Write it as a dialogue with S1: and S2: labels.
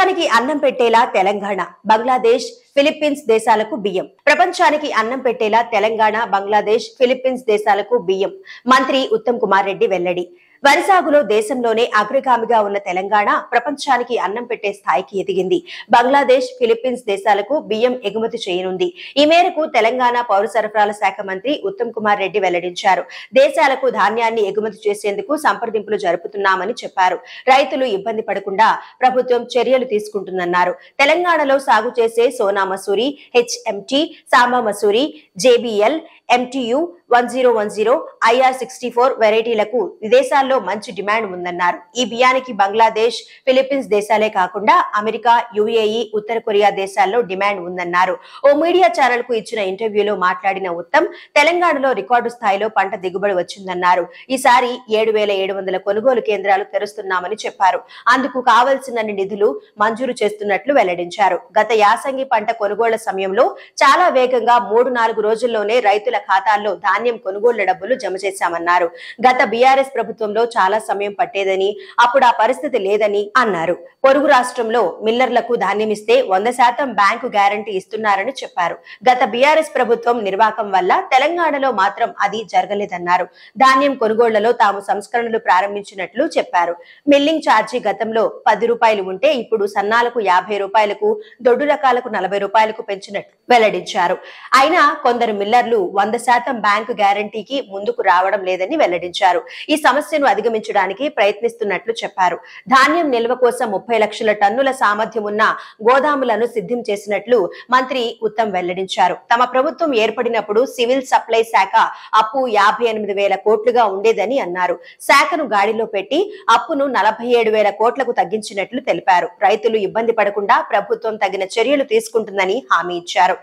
S1: ప్రపంచానికి అన్నం పెట్టేలా తెలంగాణ, బంగ్లాదేశ్, ఫిలిప్పీన్స్ దేశాలకు బియ్యం. ప్రపంచానికి అన్నం పెట్టేలా తెలంగాణ, బంగ్లాదేశ్, ఫిలిప్పీన్స్ దేశాలకు బియ్యం. మంత్రి ఉత్తమ్ కుమార్ రెడ్డి వెల్లడి. వరి సాగులో దేశంలోనే అగ్రగామిగా ఉన్న తెలంగాణ ప్రపంచానికి అన్నం పెట్టే స్థాయికి ఎదిగింది. బంగ్లాదేశ్, ఫిలిప్పీన్స్ దేశాలకు బియ్యం ఎగుమతి చేయనుంది. ఈ మేరకు తెలంగాణ పౌర సరఫరాల శాఖ మంత్రి ఉత్తమ్ కుమార్ రెడ్డి వెల్లడించారు. దేశాలకు ధాన్యాన్ని ఎగుమతి చేసేందుకు సంప్రదింపులు జరుపుతున్నామని చెప్పారు. రైతులు ఇబ్బంది పడకుండా ప్రభుత్వం చర్యలు తీసుకుంటుందన్నారు. తెలంగాణలో సాగు చేసే Sona Masuri, HMT, Samba Masuri, JBL, MTU 1010, IR64 వెరైటీలకు విదేశాల్లో మంచి డిమాండ్ ఉందన్నారు. ఈ బియ్యానికి బంగ్లాదేశ్, ఫిలిప్పీన్స్ దేశాలే కాకుండా అమెరికా, UAE, ఉత్తర కొరియా దేశాల్లో డిమాండ్ ఉందన్నారు. ఓ మీడియా ఛానల్ కు ఇచ్చిన ఇంటర్వ్యూలో మాట్లాడిన ఉత్తమ్, తెలంగాణలో రికార్డు స్థాయిలో పంట దిగుబడి వచ్చిందన్నారు. ఈసారి 7,700 కొనుగోలు కేంద్రాలు తెరుస్తున్నామని చెప్పారు. అందుకు కావలసినన్ని నిధులు మంజూరు చేస్తున్నట్లు వెల్లడించారు. గత యాసంగి పంట కొనుగోళ్ల సమయంలో చాలా వేగంగా 3-4 రోజుల్లోనే రైతుల ఖాతాల్లో ధాన్యం కొనుగోళ్ల డబ్బులు జమ చేశామన్నారు. గత బీఆర్ఎస్ ప్రభుత్వంలో చాలా సమయం పట్టేదని, అప్పుడు ఆ పరిస్థితి లేదని అన్నారు. పొరుగు రాష్ట్రంలో మిల్లర్లకు ధాన్యం ఇస్తే 100% బ్యాంకు గ్యారంటీ ఇస్తున్నారని చెప్పారు. గత బీఆర్ఎస్ ప్రభుత్వం నిర్వాకం వల్ల తెలంగాణలో మాత్రం అది జరగలేదన్నారు. ధాన్యం కొనుగోళ్లలో తాము సంస్కరణలు ప్రారంభించినట్లు చెప్పారు. మిల్లింగ్ ఛార్జీ గతంలో 10 రూపాయలు ఉంటే ఇప్పుడు సన్నాలకు 50 రూపాయలకు, దొడ్డు రకాలకు 40 రూపాయలకు పెంచినట్లు వెల్లడించారు. అయినా కొందరు మిల్లర్లు 100% బ్యాంకు గ్యారంటీకి ముందుకు రావడం లేదని వెల్లడించారు. ఈ సమస్యను అధిగమించడానికి ప్రయత్నిస్తున్నట్లు చెప్పారు. ధాన్యం నిల్వ కోసం 30 లక్షల టన్నుల సామర్థ్యం ఉన్న గోదాములను సిద్ధం చేసినట్లు మంత్రి ఉత్తమ్ వెల్లడించారు. తమ ప్రభుత్వం ఏర్పడినప్పుడు సివిల్ సప్లై శాఖ అప్పు 58,000 కోట్లుగా ఉండేదని అన్నారు. శాఖను గాడిలో పెట్టి అప్పును 47,000 కోట్లకు తగ్గించినట్లు తెలిపారు. రైతులు ఇబ్బంది పడకుండా ప్రభుత్వం తగిన చర్యలు తీసుకుంటుందని హామీ ఇచ్చారు.